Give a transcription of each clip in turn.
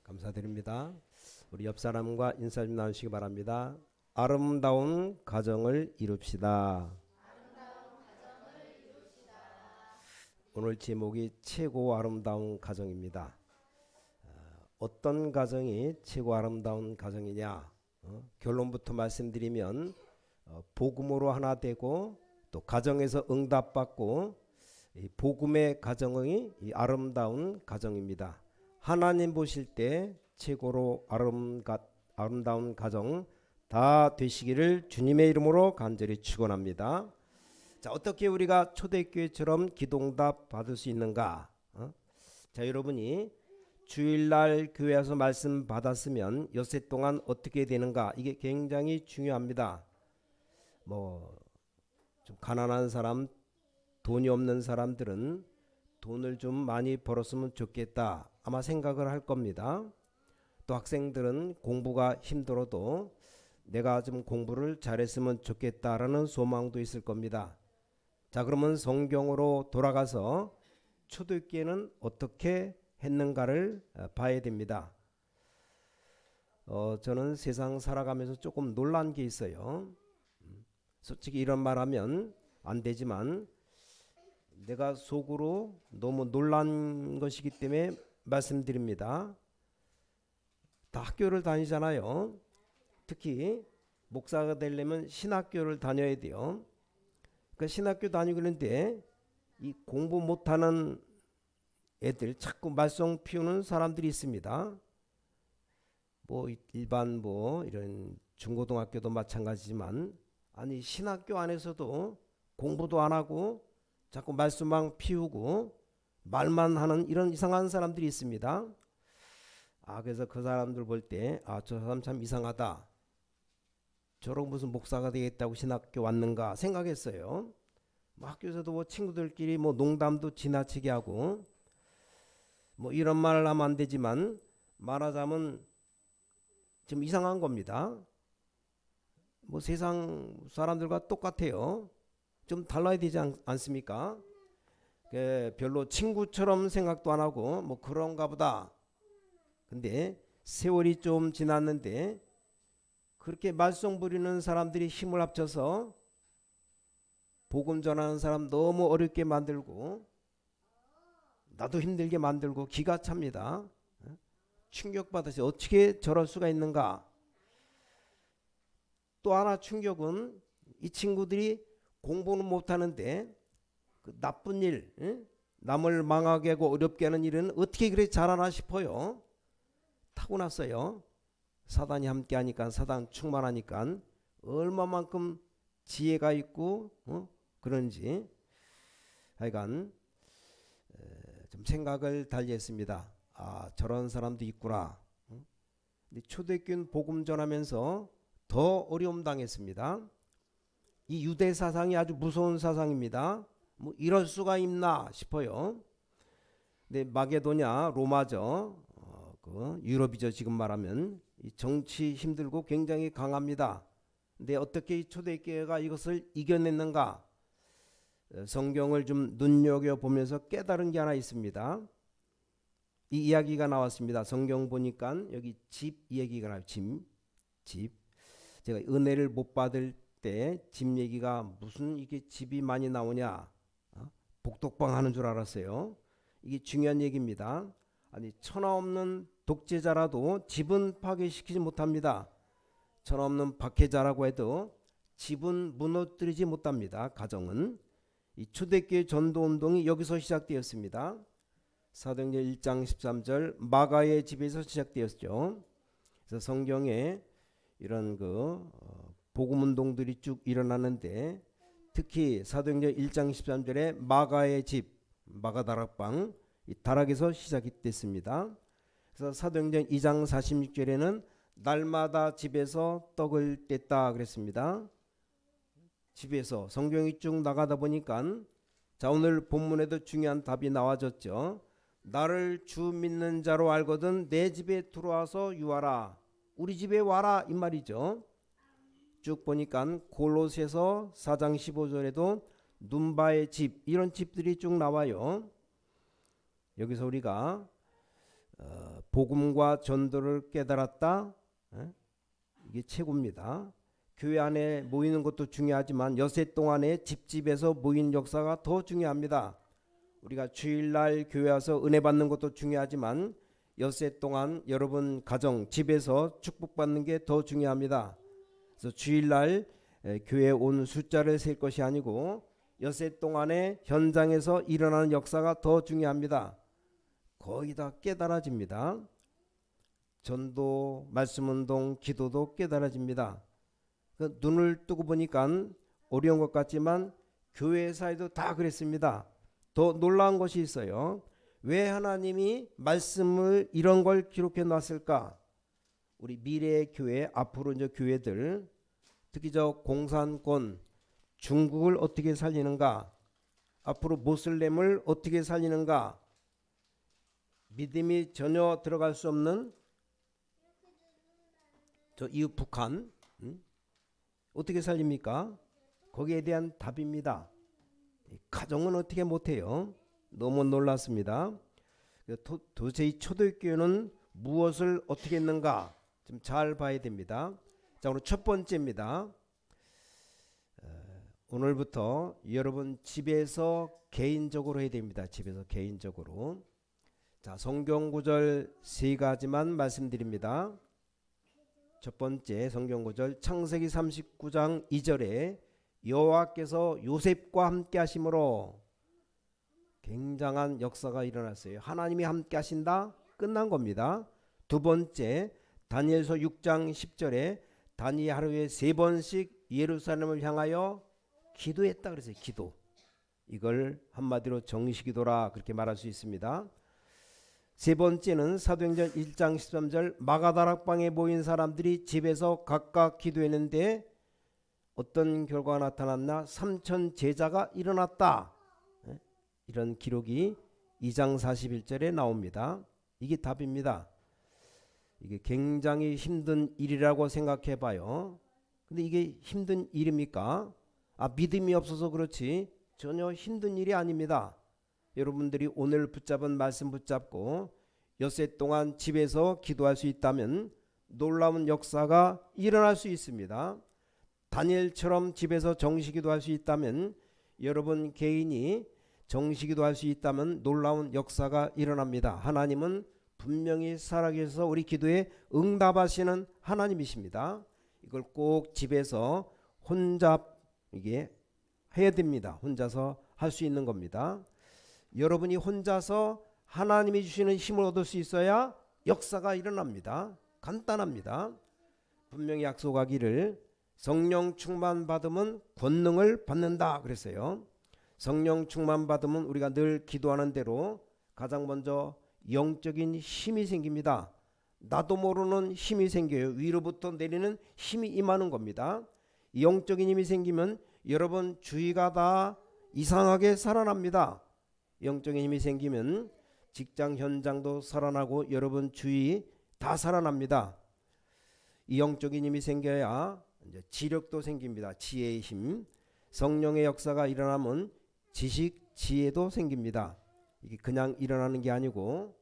감사드립니다. 우리 옆 사람과 인사 좀 나누시기 바랍니다. 아름다운 가정을 이룹시다. 오늘 제목이 최고 아름다운 가정입니다. 어떤 가정이 최고 아름다운 가정이냐? 결론부터 말씀드리면 복음으로 하나 되고 또 가정에서 응답받고 이 복음의 가정이 이 아름다운 가정입니다. 하나님 보실 때 최고로 아름다운 가정 다 되시기를 주님의 이름으로 간절히 축원합니다. 자, 어떻게 우리가 초대교회처럼 기도응답 받을 수 있는가? 자, 여러분이 주일날 교회에서 말씀 받았으면 엿새 동안 어떻게 되는가? 이게 굉장히 중요합니다. 좀 가난한 사람, 돈이 없는 사람들은 돈을 좀 많이 벌었으면 좋겠다 아마 생각을 할 겁니다. 또 학생들은 공부가 힘들어도 내가 좀 공부를 잘했으면 좋겠다라는 소망도 있을 겁니다. 자, 그러면 성경으로 돌아가서 초대교회는 어떻게 했는가를 봐야 됩니다. 저는 세상 살아가면서 조금 놀란 게 있어요. 솔직히 이런 말하면 안 되지만 내가 속으로 너무 놀란 것이기 때문에 말씀드립니다. 다 학교를 다니잖아요. 특히 목사가 되려면 신학교를 다녀야 돼요. 그러니까 신학교 다니고 그러는데 이 공부 못하는 애들 자꾸 말썽 피우는 사람들이 있습니다. 일반 이런 중고등학교도 마찬가지지만 아니 신학교 안에서도 공부도 안 하고 자꾸 말썽만 피우고 말만 하는 이런 이상한 사람들이 있습니다. 그래서 그 사람들 볼 때 저 사람 참 이상하다. 저런 무슨 목사가 되겠다고 신학교 왔는가 생각했어요. 학교에서도 친구들끼리 농담도 지나치게 하고 이런 말을 하면 안 되지만 말하자면 좀 이상한 겁니다. 세상 사람들과 똑같아요. 좀 달라야 되지 않습니까? 별로 친구처럼 생각도 안 하고 그런가 보다. 근데 세월이 좀 지났는데 그렇게 말썽 부리는 사람들이 힘을 합쳐서 복음 전하는 사람 너무 어렵게 만들고 나도 힘들게 만들고 기가 찹니다. 충격받아서 어떻게 저럴 수가 있는가. 또 하나 충격은 이 친구들이 공부는 못하는데 그 나쁜 일, 남을 망하게 하고 어렵게 하는 일은 어떻게 그렇게 잘하나 싶어요. 타고났어요. 사단이 함께하니까, 사단 충만하니까 얼마만큼 지혜가 있고 그런지 하여간 좀 생각을 달리했습니다. 저런 사람도 있구나. 근데 초대교회는 복음 전하면서 더 어려움 당했습니다. 이 유대 사상이 아주 무서운 사상입니다. 이럴 수가 있나 싶어요. 근데 마게도냐 로마죠. 유럽이죠. 지금 말하면 이 정치 힘들고 굉장히 강합니다. 근데 어떻게 이 초대교회가 이것을 이겨냈는가? 성경을 좀 눈여겨보면서 깨달은 게 하나 있습니다. 이 이야기가 나왔습니다. 성경 보니까 여기 집 얘기가 나와요. 집. 제가 은혜를 못 받을 때 집 얘기가 무슨 이게 집이 많이 나오냐? 복덕방 하는 줄 알았어요. 이게 중요한 얘기입니다. 아니 천하 없는 독재자라도 집은 파괴시키지 못합니다. 천하 없는 박해자라고 해도 집은 무너뜨리지 못합니다. 가정은. 이 초대교회 전도운동이 여기서 시작되었습니다. 사도행전 1장 13절 마가의 집에서 시작되었죠. 그래서 성경에 이런 복음운동들이 쭉 일어나는데 특히 사도행전 1장 13절에 마가의 집, 마가다락방 이 다락에서 시작이 됐습니다. 그래서 사도행전 2장 46절에는 날마다 집에서 떡을 뗐다 그랬습니다. 집에서 성경이 쭉 나가다 보니까 자 오늘 본문에도 중요한 답이 나와졌죠. 나를 주 믿는 자로 알거든 내 집에 들어와서 유하라. 우리 집에 와라 이 말이죠. 쭉 보니까 골로새서 4장 15절에도 눈바의 집 이런 집들이 쭉 나와요. 여기서 우리가 복음과 전도를 깨달았다. 이게 최고입니다. 교회 안에 모이는 것도 중요하지만 엿새 동안에 집집에서 모이는 역사가 더 중요합니다. 우리가 주일날 교회 와서 은혜 받는 것도 중요하지만 엿새 동안 여러분 가정 집에서 축복받는 게 더 중요합니다. 그래서 주일날 교회에 온 숫자를 셀 것이 아니고 엿새 동안에 현장에서 일어나는 역사가 더 중요합니다. 거의 다 깨달아집니다. 전도, 말씀운동, 기도도 깨달아집니다. 눈을 뜨고 보니까 어려운 것 같지만 교회사에도 다 그랬습니다. 더 놀라운 것이 있어요. 왜 하나님이 말씀을 이런 걸 기록해 놨을까? 우리 미래의 교회, 앞으로 이제 교회들, 특히 저 공산권, 중국을 어떻게 살리는가? 앞으로 모슬렘을 어떻게 살리는가? 믿음이 전혀 들어갈 수 없는 저 이웃 북한, 어떻게 살립니까? 거기에 대한 답입니다. 가정은 어떻게 못해요? 너무 놀랐습니다. 도대체 이 초대교회는 무엇을 어떻게 했는가? 좀 잘 봐야 됩니다. 자, 오늘 첫 번째입니다. 오늘부터 여러분 집에서 개인적으로 해야 됩니다. 집에서 개인적으로. 자, 성경 구절 세 가지만 말씀드립니다. 첫 번째 성경 구절 창세기 39장 2절에 여호와께서 요셉과 함께 하심으로 굉장한 역사가 일어났어요. 하나님이 함께 하신다? 끝난 겁니다. 두 번째 다니엘서 6장 10절에 다니엘이 하루에 3번씩 예루살렘을 향하여 기도했다 그랬어요. 기도. 이걸 한마디로 정식기도라 그렇게 말할 수 있습니다. 세 번째는 사도행전 1장 13절 마가다락방에 모인 사람들이 집에서 각각 기도했는데 어떤 결과가 나타났나? 3천 제자가 일어났다. 이런 기록이 2장 41절에 나옵니다. 이게 답입니다. 이게 굉장히 힘든 일이라고 생각해 봐요. 근데 이게 힘든 일입니까? 믿음이 없어서 그렇지 전혀 힘든 일이 아닙니다. 여러분들이 오늘 붙잡은 말씀 붙잡고 엿새 동안 집에서 기도할 수 있다면 놀라운 역사가 일어날 수 있습니다. 다니엘처럼 집에서 정식기도 할 수 있다면 여러분 개인이 정식기도 할 수 있다면 놀라운 역사가 일어납니다. 하나님은 분명히 살아계셔서 우리 기도에 응답하시는 하나님이십니다. 이걸 꼭 집에서 혼자 이게 해야 됩니다. 혼자서 할 수 있는 겁니다. 여러분이 혼자서 하나님이 주시는 힘을 얻을 수 있어야 역사가 일어납니다. 간단합니다. 분명히 약속하기를 성령 충만 받으면 권능을 받는다 그랬어요. 성령 충만 받으면 우리가 늘 기도하는 대로 가장 먼저 영적인 힘이 생깁니다. 나도 모르는 힘이 생겨요. 위로부터 내리는 힘이 임하는 겁니다. 영적인 힘이 생기면 여러분 주위가 다 이상하게 살아납니다. 영적인 힘이 생기면 직장 현장도 살아나고 여러분 주위 다 살아납니다. 이 영적인 힘이 생겨야 이제 지력도 생깁니다. 지혜의 힘. 성령의 역사가 일어나면 지식, 지혜도 생깁니다. 이게 그냥 일어나는 게 아니고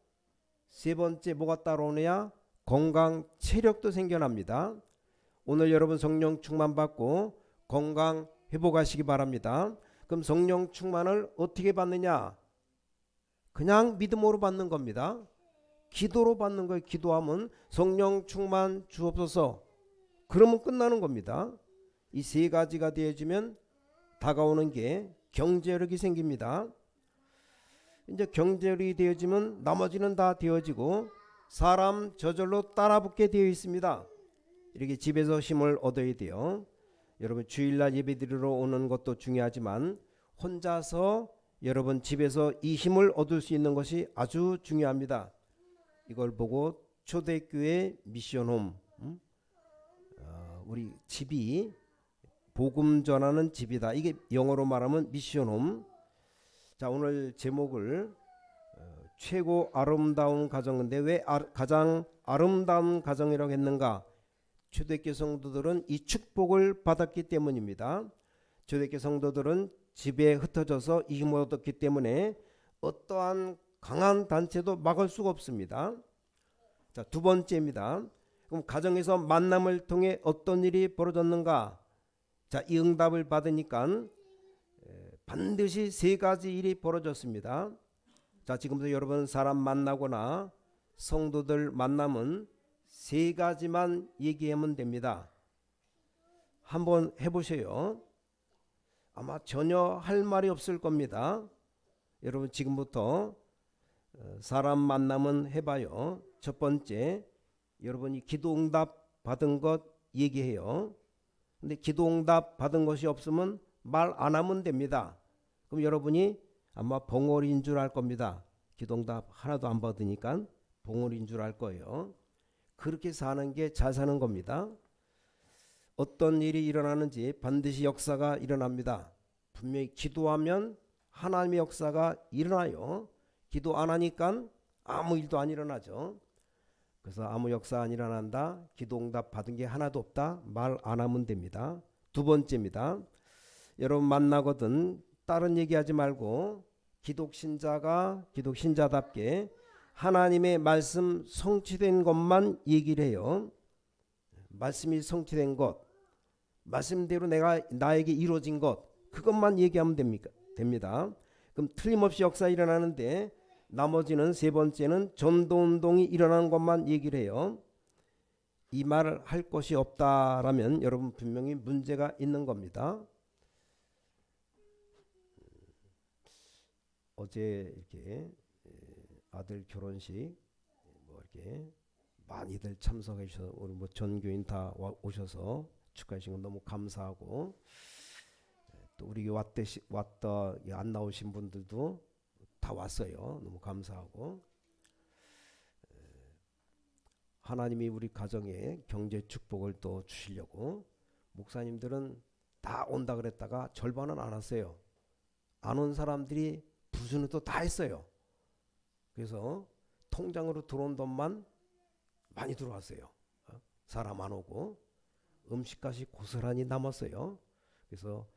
세 번째 뭐가 따라오느냐? 건강, 체력도 생겨납니다. 오늘 여러분 성령 충만 받고 건강 회복하시기 바랍니다. 그럼 성령 충만을 어떻게 받느냐? 그냥 믿음으로 받는 겁니다. 기도로 받는 거예요. 기도하면 성령 충만 주옵소서. 그러면 끝나는 겁니다. 이 세 가지가 되어지면 다가오는 게 경제력이 생깁니다. 이제 경제력이 되어지면 나머지는 다 되어지고 사람 저절로 따라붙게 되어 있습니다. 이렇게 집에서 힘을 얻어야 돼요. 여러분 주일날 예배드리러 오는 것도 중요하지만 혼자서 여러분 집에서 이 힘을 얻을 수 있는 것이 아주 중요합니다. 이걸 보고 초대교회 미션홈, 우리 집이 복음 전하는 집이다. 이게 영어로 말하면 미션홈. 자, 오늘 제목을 최고 아름다운 가정인데 왜 가장 아름다운 가정이라고 했는가? 초대교회 성도들은 이 축복을 받았기 때문입니다. 초대교회 성도들은 집에 흩어져서 이 힘을 얻었기 때문에 어떠한 강한 단체도 막을 수가 없습니다. 자, 두 번째입니다. 그럼 가정에서 만남을 통해 어떤 일이 벌어졌는가? 자, 이 응답을 받으니까 반드시 세 가지 일이 벌어졌습니다. 자, 지금부터 여러분 사람 만나거나 성도들 만남은 세 가지만 얘기하면 됩니다. 한번 해보세요. 아마 전혀 할 말이 없을 겁니다. 여러분 지금부터 사람 만남은 해봐요. 첫 번째, 여러분이 기도응답 받은 것 얘기해요. 근데 기도응답 받은 것이 없으면 말 안 하면 됩니다. 그럼 여러분이 아마 벙어리인 줄 알 겁니다. 기도응답 하나도 안 받으니까 벙어리인 줄 알 거예요. 그렇게 사는 게 잘 사는 겁니다. 어떤 일이 일어나는지 반드시 역사가 일어납니다. 분명히 기도하면 하나님의 역사가 일어나요. 기도 안 하니까 아무 일도 안 일어나죠. 그래서 아무 역사 안 일어난다. 기도응답 받은 게 하나도 없다. 말 안 하면 됩니다. 두 번째입니다. 여러분 만나거든 다른 얘기하지 말고 기독신자가 기독신자답게 하나님의 말씀 성취된 것만 얘기를 해요. 말씀이 성취된 것, 말씀대로 나에게 이루어진 것, 그것만 얘기하면 됩니다. 그럼 틀림없이 역사 일어나는데 나머지는 세 번째는 전도운동이 일어나는 것만 얘기를 해요. 이 말을 할 것이 없다라면 여러분 분명히 문제가 있는 겁니다. 어제 이렇게 아들 결혼식 뭐 이렇게 많이들 참석해 주셔서 우리 뭐 전교인 다 오셔서 축하해 주신 건 너무 감사하고, 또 우리 왔다 안 나오신 분들도 다 왔어요. 너무 감사하고, 하나님이 우리 가정에 경제 축복을 또 주시려고 목사님들은 다 온다 그랬다가 절반은 안 왔어요. 안 온 사람들이 부수는 또 다 했어요. 그래서 통장으로 들어온 돈만 많이 들어왔어요. 사람 안 오고 음식값이 고스란히 남았어요. 그래서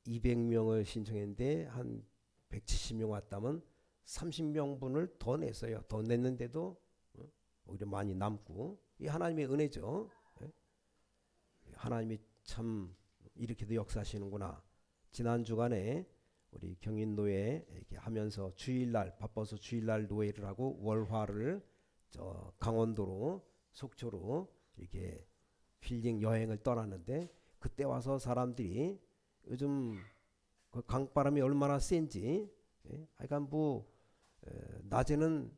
200명을 신청했는데 한 170명 왔다면 30명분을 더 냈어요. 더 냈는데도 오히려 많이 남고, 이 하나님의 은혜죠. 하나님이 참 이렇게도 역사하시는구나. 지난 주간에 우리 경인노회 이렇게 하면서 주일날 바빠서 주일날 노회를 하고 월화를 저 강원도로 속초로 이렇게 힐링 여행을 떠났는데, 그때 와서 사람들이 요즘 그 강바람이 얼마나 센지, 하여간 뭐 낮에는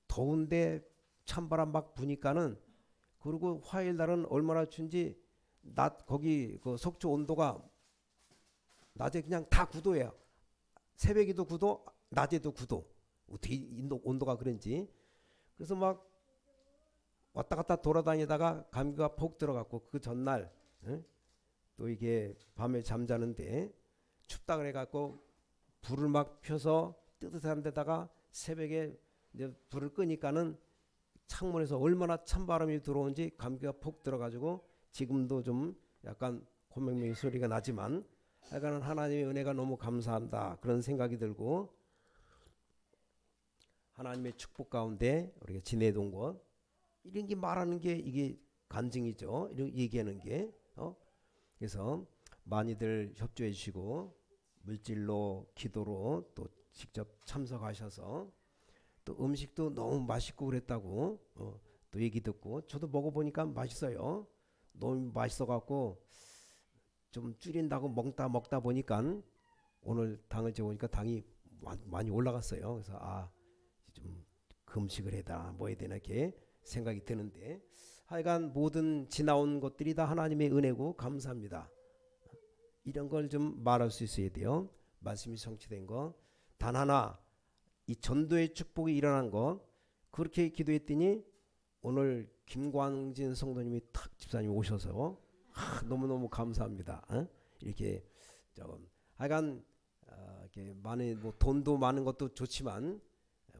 더운데 찬바람 막 부니까는, 그리고 화요일 날은 얼마나 추운지 낮 거기 그 속초 온도가 낮에 그냥 다 9도예요. 새벽에도 9도, 낮에도 9도. 어떻게 온도가 그런지. 그래서 막 왔다 갔다 돌아다니다가 감기가 폭 들어갔고, 그 전날 또 이게 밤에 잠자는데 춥다 그래갖고 불을 막 펴서 뜨뜻한 데다가 새벽에 이제 불을 끄니까는 창문에서 얼마나 찬바람이 들어오는지 감기가 폭 들어가지고 지금도 좀 약간 콧맹맹이 소리가 나지만, 하여간 하나님의 은혜가 너무 감사한다 그런 생각이 들고, 하나님의 축복 가운데 우리가 지내던 것, 이런 게 말하는 게 이게 간증이죠. 이런 얘기하는 게. 그래서 많이들 협조해 주시고 물질로 기도로 또 직접 참석하셔서 또 음식도 너무 맛있고 그랬다고 또 얘기 듣고, 저도 먹어보니까 맛있어요. 너무 맛있어 갖고 좀 줄인다고 먹다 보니까 오늘 당을 재보니까 당이 많이 올라갔어요. 그래서 좀 금식을 해다 뭐 해야 되나 이렇게 생각이 드는데, 하여간 모든 지나온 것들이 다 하나님의 은혜고 감사합니다. 이런 걸 좀 말할 수 있어야 돼요. 말씀이 성취된 거. 단 하나, 이 전도의 축복이 일어난 거, 그렇게 기도했더니 오늘 김광진 성도님이 탁 집사님 오셔서 너무너무 감사합니다. 이렇게 하여간 이렇게 많은 뭐 돈도 많은 것도 좋지만,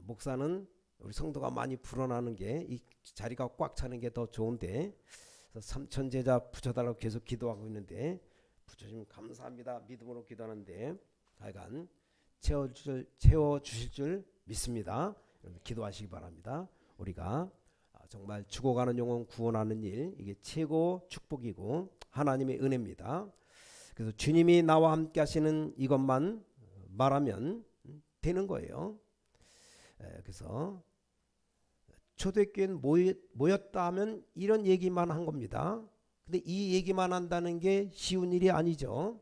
목사는 우리 성도가 많이 불어나는 게, 이 자리가 꽉 차는 게 더 좋은데, 삼천 제자 붙여달라고 계속 기도하고 있는데 붙여주시면 감사합니다. 믿음으로 기도하는데 하여간 채워주실 줄 믿습니다. 기도하시기 바랍니다. 우리가 정말 죽어가는 영혼 구원하는 일, 이게 최고 축복이고 하나님의 은혜입니다. 그래서 주님이 나와 함께 하시는 이것만 말하면 되는 거예요. 그래서 초대교회는 모였다 하면 이런 얘기만 한 겁니다. 근데 이 얘기만 한다는 게 쉬운 일이 아니죠.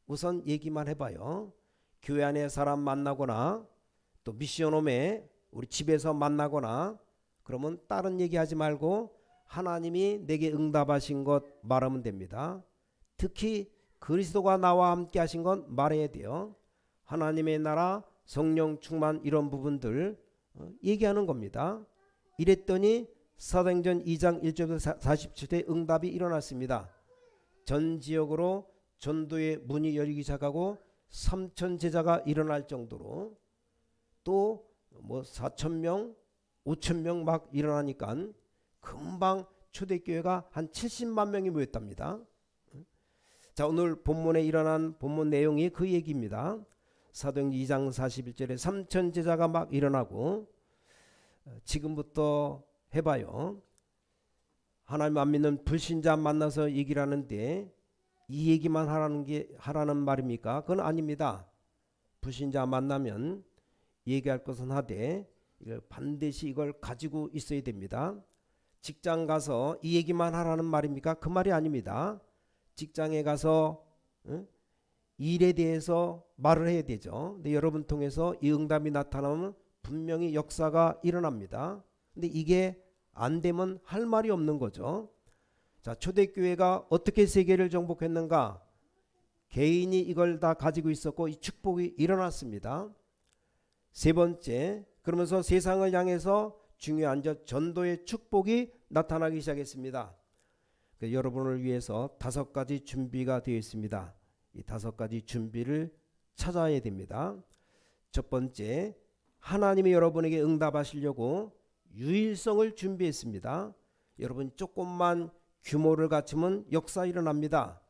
우선 얘기만 해봐요. 교회 안에 사람 만나거나 또 미션홈에 우리 집에서 만나거나 그러면 다른 얘기하지 말고 하나님이 내게 응답하신 것 말하면 됩니다. 특히 그리스도가 나와 함께 하신 것 말해야 돼요. 하나님의 나라, 성령 충만 이런 부분들 얘기하는 겁니다. 이랬더니 사도행전 2장 1절부터 47대 응답이 일어났습니다. 전 지역으로 전도의 문이 열리기 시작하고 3천 제자가 일어날 정도로 또 뭐 4,000명 5,000명 막 일어나니까 금방 초대교회가 한 70만 명이 모였답니다. 자, 오늘 본문에 일어난 본문 내용이 그 얘기입니다. 사도행전 2장 41절에 3천 제자가 막 일어나고 지금부터 해봐요. 하나님 안 믿는 불신자 만나서 얘기를 하는데 이 얘기만 하라는 말입니까? 그건 아닙니다. 불신자 만나면 얘기할 것은 하되 이걸 반드시 이걸 가지고 있어야 됩니다. 직장 가서 이 얘기만 하라는 말입니까? 그 말이 아닙니다. 직장에 가서 일에 대해서 말을 해야 되죠. 근데 여러분 통해서 이 응답이 나타나면 분명히 역사가 일어납니다. 근데 이게 안 되면 할 말이 없는 거죠. 자, 초대교회가 어떻게 세계를 정복했는가? 개인이 이걸 다 가지고 있었고 이 축복이 일어났습니다. 세 번째, 그러면서 세상을 향해서 중요한 전도의 축복이 나타나기 시작했습니다. 여러분을 위해서 5가지 준비가 되어 있습니다. 이 5가지 준비를 찾아야 됩니다. 첫 번째, 하나님이 여러분에게 응답하시려고 유일성을 준비했습니다. 여러분 조금만 규모를 갖추면 역사 일어납니다.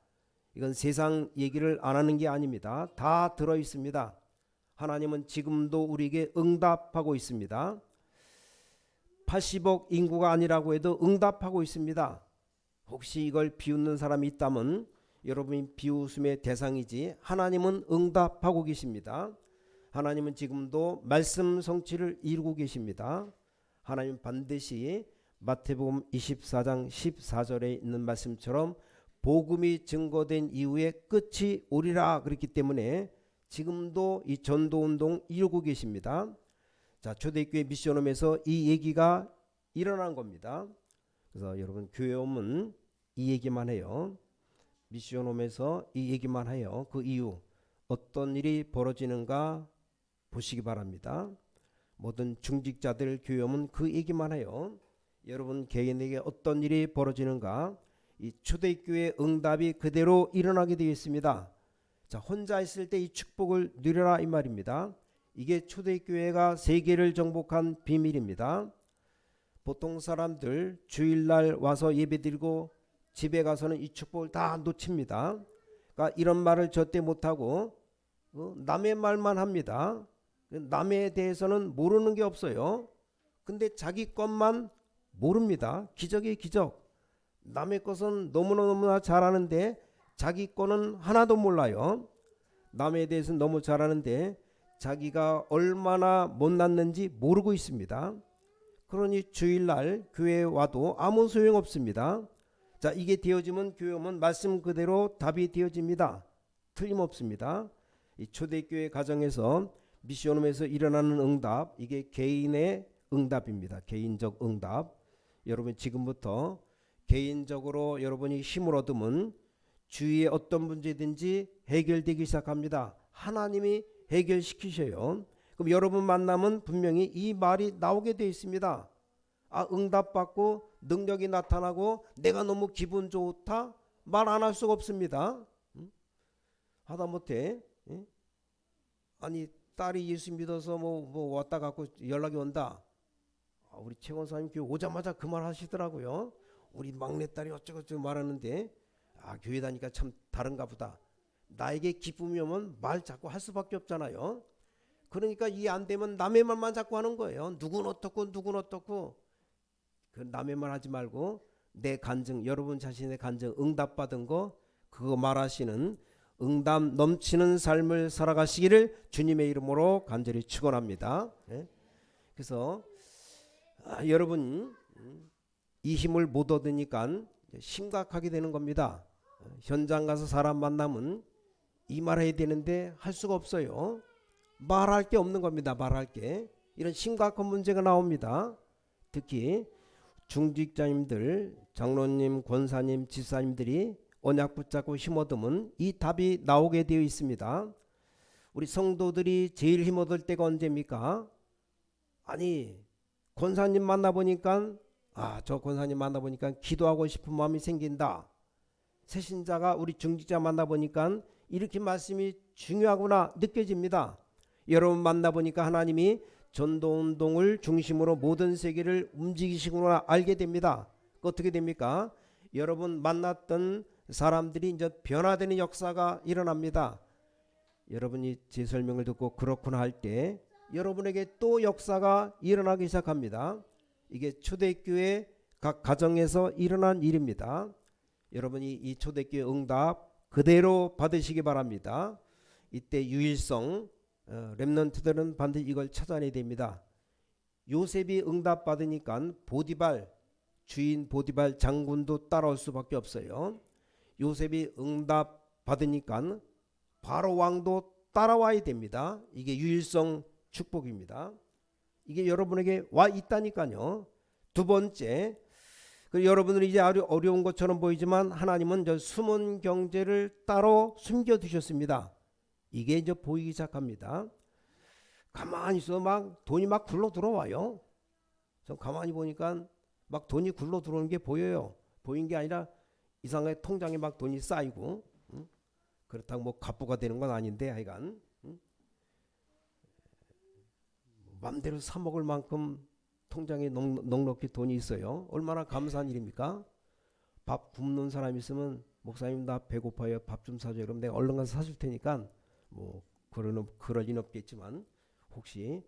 이건 세상 얘기를 안 하는 게 아닙니다. 다 들어 있습니다. 하나님은 지금도 우리에게 응답하고 있습니다. 80억 인구가 아니라고 해도 응답하고 있습니다. 혹시 이걸 비웃는 사람이 있다면 여러분이 비웃음의 대상이지 하나님은 응답하고 계십니다. 하나님은 지금도 말씀 성취를 이루고 계십니다. 하나님은 반드시 마태복음 24장 14절에 있는 말씀처럼 복음이 증거된 이후에 끝이 오리라 그랬기 때문에 지금도 이 전도운동 이루고 계십니다. 자, 초대교회 미션홈에서 이 얘기가 일어난 겁니다. 그래서 여러분 교회 오면 이 얘기만 해요. 미션홈에서 이 얘기만 해요. 그 이유 어떤 일이 벌어지는가 보시기 바랍니다. 모든 중직자들 교회 오면 그 얘기만 해요. 여러분 개인에게 어떤 일이 벌어지는가 이 초대교회 응답이 그대로 일어나게 되어 있습니다. 자, 혼자 있을 때 이 축복을 누려라 이 말입니다. 이게 초대교회가 세계를 정복한 비밀입니다. 보통 사람들 주일날 와서 예배드리고 집에 가서는 이 축복을 다 놓칩니다. 그러니까 이런 말을 절대 못하고 남의 말만 합니다. 남에 대해서는 모르는 게 없어요. 근데 자기 것만 모릅니다. 기적이 기적. 남의 것은 너무나 잘 아는데 자기 거는 하나도 몰라요. 남에 대해서는 너무 잘 아는데 자기가 얼마나 못났는지 모르고 있습니다. 그러니 주일날 교회에 와도 아무 소용없습니다. 자, 이게 되어지면 교회 오면 말씀 그대로 답이 되어집니다. 틀림없습니다. 이 초대교회 가정에서 미션홈에서 일어나는 응답, 이게 개인의 응답입니다. 개인적 응답. 여러분 지금부터 개인적으로 여러분이 힘을 얻으면 주위에 어떤 문제든지 해결되기 시작합니다. 하나님이 해결시키셔요. 그럼 여러분 만나면 분명히 이 말이 나오게 되어 있습니다. 아, 응답받고 능력이 나타나고 내가 너무 기분 좋다 말 안 할 수가 없습니다. 하다못해 아니 딸이 예수 믿어서 뭐 왔다 갔고 연락이 온다. 우리 최 권사님 교회 오자마자 그 말 하시더라고요. 우리 막내딸이 어쩌고저쩌고 말하는데 교회 다니까 참 다른가 보다. 나에게 기쁨이 오면 말 자꾸 할 수밖에 없잖아요. 그러니까 이해 안 되면 남의 말만 자꾸 하는 거예요. 누군 어떻고 누군 어떻고. 그 남의 말 하지 말고 내 간증, 여러분 자신의 간증, 응답받은 거 그거 말하시는 응답 넘치는 삶을 살아가시기를 주님의 이름으로 간절히 축원합니다. 예? 그래서 여러분 이 힘을 못 얻으니까 심각하게 되는 겁니다. 현장 가서 사람 만나면 이 말해야 되는데 할 수가 없어요. 말할 게 없는 겁니다. 말할 게. 이런 심각한 문제가 나옵니다. 특히 중직자님들, 장로님, 권사님, 집사님들이 언약 붙잡고 힘 얻으면 이 답이 나오게 되어 있습니다. 우리 성도들이 제일 힘 얻을 때가 언제입니까? 아니, 권사님 만나보니까 저 권사님 만나보니까 기도하고 싶은 마음이 생긴다. 새신자가 우리 중직자 만나보니까 이렇게 말씀이 중요하구나 느껴집니다. 여러분 만나보니까 하나님이 전도운동을 중심으로 모든 세계를 움직이시구나 알게 됩니다. 어떻게 됩니까? 여러분 만났던 사람들이 이제 변화되는 역사가 일어납니다. 여러분이 제 설명을 듣고 그렇구나 할 때 여러분에게 또 역사가 일어나기 시작합니다. 이게 초대교회 각 가정에서 일어난 일입니다. 여러분이 이 초대교회 응답 그대로 받으시기 바랍니다. 이때 유일성 렘넌트들은 반드시 이걸 찾아내야 됩니다. 요셉이 응답 받으니까 보디발 주인 보디발 장군도 따라올 수밖에 없어요. 요셉이 응답 받으니까 바로 왕도 따라와야 됩니다. 이게 유일성 축복입니다. 이게 여러분에게 와 있다니까요. 두 번째, 여러분들이 이제 아주 어려운 것처럼 보이지만 하나님은 저 숨은 경제를 따로 숨겨두셨습니다. 이게 이제 보이기 시작합니다. 가만히 있어 막 돈이 막 굴러 들어와요. 저 가만히 보니까 막 돈이 굴러 들어오는 게 보여요. 보인 게 아니라 이상하게 통장에 막 돈이 쌓이고, 그렇다고 뭐 갑부가 되는 건 아닌데 하여간 맘대로 사 먹을 만큼 통장에 넉넉히 돈이 있어요. 얼마나 감사한 일입니까? 밥 굶는 사람 있으면 목사님 나 배고파요. 밥 좀 사줘요. 그럼 내가 얼른 가서 사줄 테니까 뭐 그럴 리는 없겠지만 혹시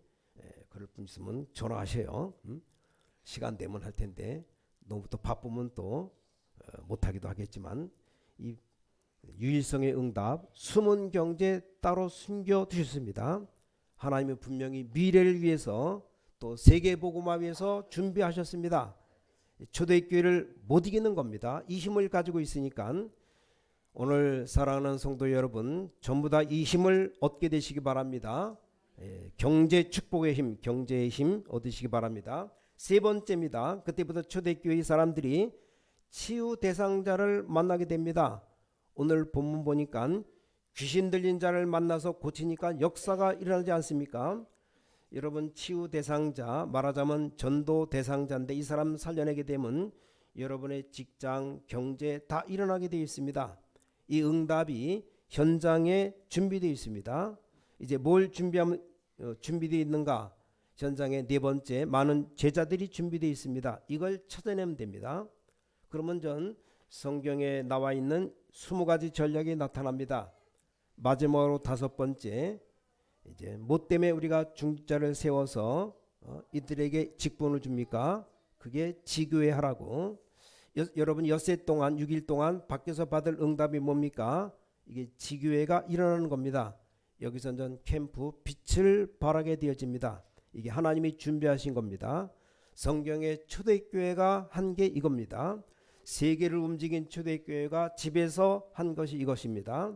그럴 분 있으면 전화하셔요. 시간 되면 할 텐데 너무 또 바쁘면 또 못하기도 하겠지만 이 유일성의 응답 숨은 경제 따로 숨겨 두셨습니다. 하나님은 분명히 미래를 위해서 또 세계복음화 위해서 준비하셨습니다. 초대교회를 못 이기는 겁니다. 이 힘을 가지고 있으니까 오늘 사랑하는 성도 여러분 전부 다 이 힘을 얻게 되시기 바랍니다. 경제 축복의 힘, 경제의 힘 얻으시기 바랍니다. 세 번째입니다. 그때부터 초대교회 사람들이 치유 대상자를 만나게 됩니다. 오늘 본문 보니까 귀신 들린 자를 만나서 고치니까 역사가 일어나지 않습니까? 여러분 치유 대상자 말하자면 전도 대상자인데 이 사람 살려내게 되면 여러분의 직장, 경제 다 일어나게 되어 있습니다. 이 응답이 현장에 준비되어 있습니다. 이제 뭘 준비하면 준비되어 있는가? 현장에 네 번째 많은 제자들이 준비되어 있습니다. 이걸 찾아내면 됩니다. 그러면 전 성경에 나와 있는 20가지 전략이 나타납니다. 마지막으로 다섯 번째 이제 뭐 때문에 우리가 중직자를 세워서 이들에게 직분을 줍니까? 그게 지교회 하라고. 여러분 엿새 동안 6일 동안 밖에서 받을 응답이 뭡니까? 이게 지교회가 일어나는 겁니다. 여기서 전 캠프 빛을 발하게 되어집니다. 이게 하나님이 준비하신 겁니다. 성경의 초대교회가 한 게 이겁니다. 세계를 움직인 초대교회가 집에서 한 것이 이것입니다.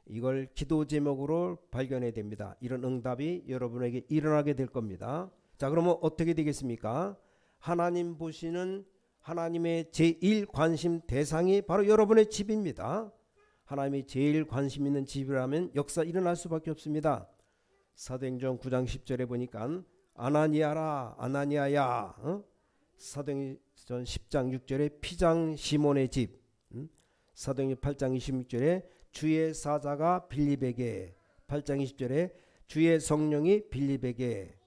이걸 기도 제목으로 발견해야 됩니다. 이런 응답이 여러분에게 일어나게 될 겁니다. 자, 그러면 어떻게 되겠습니까? 하나님 보시는 하나님의 제1 관심 대상이 바로 여러분의 집입니다. 하나님이 제일 관심 있는 집이라면 역사 일어날 수밖에 없습니다. 사도행전 9장 10절에 보니까 아나니아라 아나니아야, 사도행전 10장 6절에 피장 시몬의 집, 사도행전 8장 26절에 주의 사자가 빌립에게, 8장 20절에 주의 성령이 빌립에게,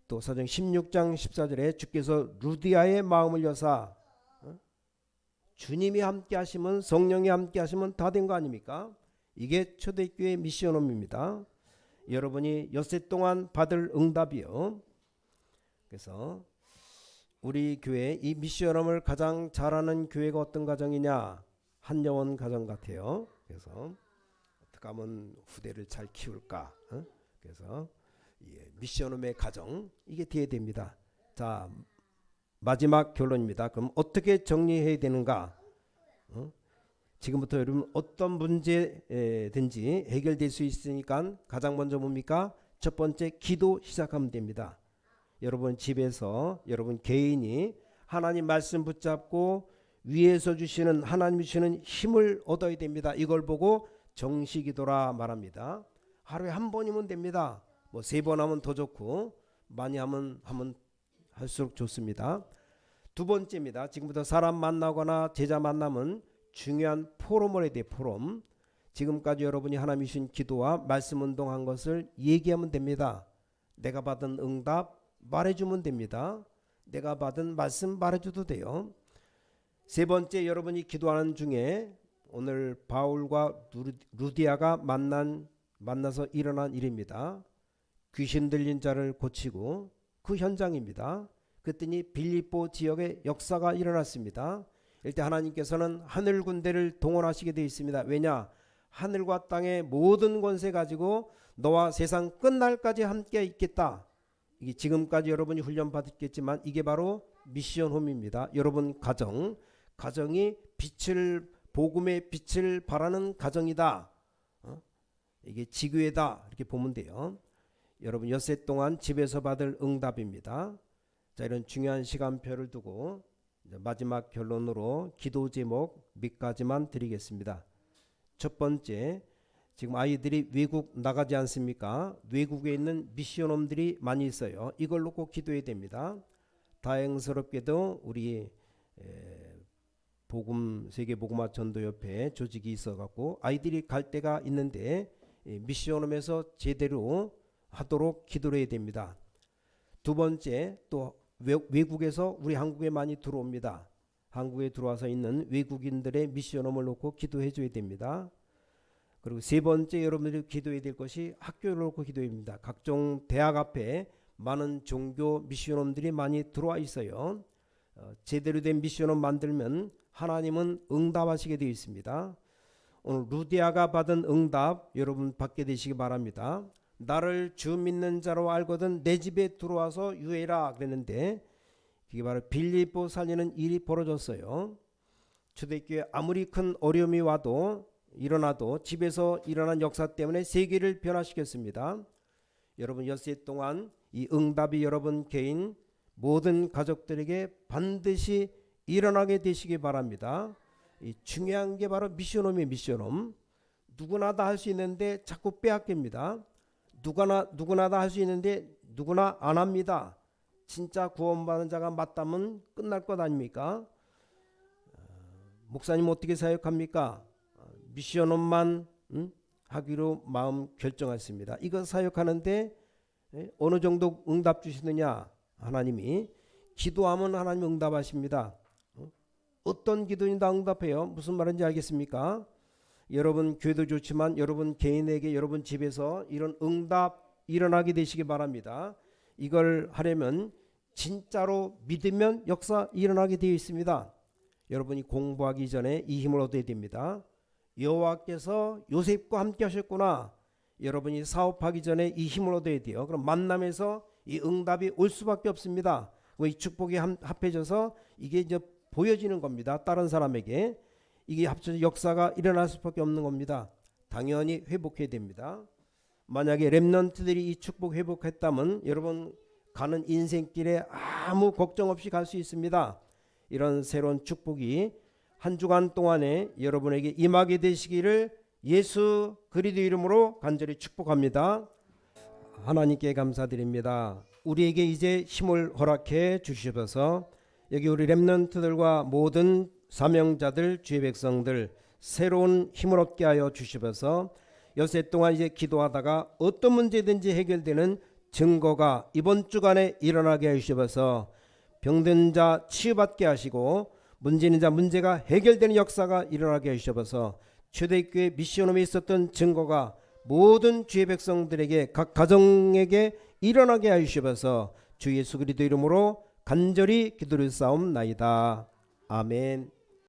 또 사도행 16장 14절에 주께서 루디아의 마음을 여사, 주님이 함께 하시면 성령이 함께 하시면 다 된 거 아닙니까? 이게 초대교회 미션홈입니다. 여러분이 엿새 동안 받을 응답이요. 그래서 우리 교회 이 미션홈을 가장 잘하는 교회가 어떤 가정이냐? 한여원 가정 같아요. 그래서 어떻게 하면 후대를 잘 키울까? 그래서 미션홈의 가정 이게 돼야 됩니다. 자, 마지막 결론입니다. 그럼 어떻게 정리해야 되는가? 지금부터 여러분 어떤 문제든지 해결될 수 있으니까 가장 먼저 뭡니까? 첫 번째 기도 시작하면 됩니다. 여러분 집에서 여러분 개인이 하나님 말씀 붙잡고 위에서 주시는 하나님 주시는 힘을 얻어야 됩니다. 이걸 보고 정시기도라 말합니다. 하루에 한 번이면 됩니다. 뭐 3번 하면 더 좋고 많이 하면 할수록 좋습니다. 두 번째입니다. 지금부터 사람 만나거나 제자 만나면 중요한 포럼을 해야 돼요. 포럼. 지금까지 여러분이 하나님 주신 기도와 말씀 운동한 것을 얘기하면 됩니다. 내가 받은 응답 말해주면 됩니다. 내가 받은 말씀 말해줘도 돼요. 세 번째, 여러분이 기도하는 중에 오늘 바울과 루디아가 만나서 일어난 일입니다. 귀신 들린 자를 고치고 그 현장입니다. 그랬더니 빌립보 지역에 역사가 일어났습니다. 이때 하나님께서는 하늘 군대를 동원하시게 되어 있습니다. 왜냐? 하늘과 땅의 모든 권세 가지고 너와 세상 끝날까지 함께 있겠다. 이게 지금까지 여러분이 훈련 받았겠지만 이게 바로 미션홈입니다. 여러분 가정이 복음의 빛을 발하는 가정이다. 이게 지교회다. 이렇게 보면 돼요. 여러분 엿새 동안 집에서 받을 응답입니다. 자, 이런 중요한 시간표를 두고 마지막 결론으로 기도 제목 몇 가지만 드리겠습니다. 첫 번째, 지금 아이들이 외국 나가지 않습니까? 외국에 있는 미션홈들이 많이 있어요. 이걸로 꼭 기도해야 됩니다. 다행스럽게도 우리 세계복음화 전도협회 조직이 있어갖고 아이들이 갈 때가 있는데 미션홈에서 제대로 하도록 기도를 해야 됩니다. 두 번째, 또 외국에서 우리 한국에 많이 들어옵니다. 한국에 들어와서 있는 외국인들의 미션홈을 놓고 기도해 줘야 됩니다. 그리고 세 번째, 여러분들이 기도해야 될 것이 학교를 놓고 기도입니다. 각종 대학 앞에 많은 종교 미션홈들이 많이 들어와 있어요. 제대로 된 미션홈 만들면 하나님은 응답하시게 되어 있습니다. 오늘 루디아가 받은 응답 여러분 받게 되시기 바랍니다. 나를 주 믿는 자로 알거든 내 집에 들어와서 유해라 그랬는데 그게 바로 빌립보 살리는 일이 벌어졌어요. 초대교회 아무리 큰 어려움이 일어나도 집에서 일어난 역사 때문에 세계를 변화시켰습니다. 여러분 엿새 동안 이 응답이 여러분 개인 모든 가족들에게 반드시 일어나게 되시기 바랍니다. 이 중요한 게 바로 미션홈이에요. 미션홈. 누구나 다 할 수 있는데 자꾸 빼앗깁니다. 누구나 다 할 수 있는데 누구나 안 합니다. 진짜 구원받은 자가 맞다면 끝날 것 아닙니까? 목사님 어떻게 사역합니까? 미션홈만 하기로 마음 결정했습니다. 이거 사역하는데 어느 정도 응답 주시느냐? 하나님이 기도하면 하나님 응답하십니다. 어떤 기도는 다 응답해요. 무슨 말인지 알겠습니까? 여러분 교회도 좋지만 여러분 개인에게 여러분 집에서 이런 응답 일어나게 되시기 바랍니다. 이걸 하려면 진짜로 믿으면 역사 일어나게 되어 있습니다. 여러분이 공부하기 전에 이 힘을 얻어야 됩니다. 여호와께서 요셉과 함께 하셨구나. 여러분이 사업하기 전에 이 힘을 얻어야 돼요. 그럼 만남에서 이 응답이 올 수밖에 없습니다. 이 축복이 합해져서 이게 이제 보여지는 겁니다. 다른 사람에게 이게 합쳐져 역사가 일어날 수밖에 없는 겁니다. 당연히 회복해야 됩니다. 만약에 렘넌트들이 이 축복 회복했다면 여러분 가는 인생길에 아무 걱정 없이 갈 수 있습니다. 이런 새로운 축복이 한 주간 동안에 여러분에게 임하게 되시기를 예수 그리스도 이름으로 간절히 축복합니다. 하나님께 감사드립니다. 우리에게 이제 힘을 허락해 주시옵소서. 여기 우리 렘넌트들과 모든 사명자들 주의 백성들 새로운 힘을 얻게 하여 주시옵소서. 엿새 동안 이제 기도하다가 어떤 문제든지 해결되는 증거가 이번 주간에 일어나게 하시옵소서. 병든 자 치유받게 하시고 문제 있는 자 문제가 해결되는 역사가 일어나게 하시옵소서. 초대교회 미션홈에 있었던 증거가 모든 주의 백성들에게 각 가정에게 일어나게 하시옵소서. 주 예수 그리스도 이름으로 간절히 기도를 싸움나이다. 아멘.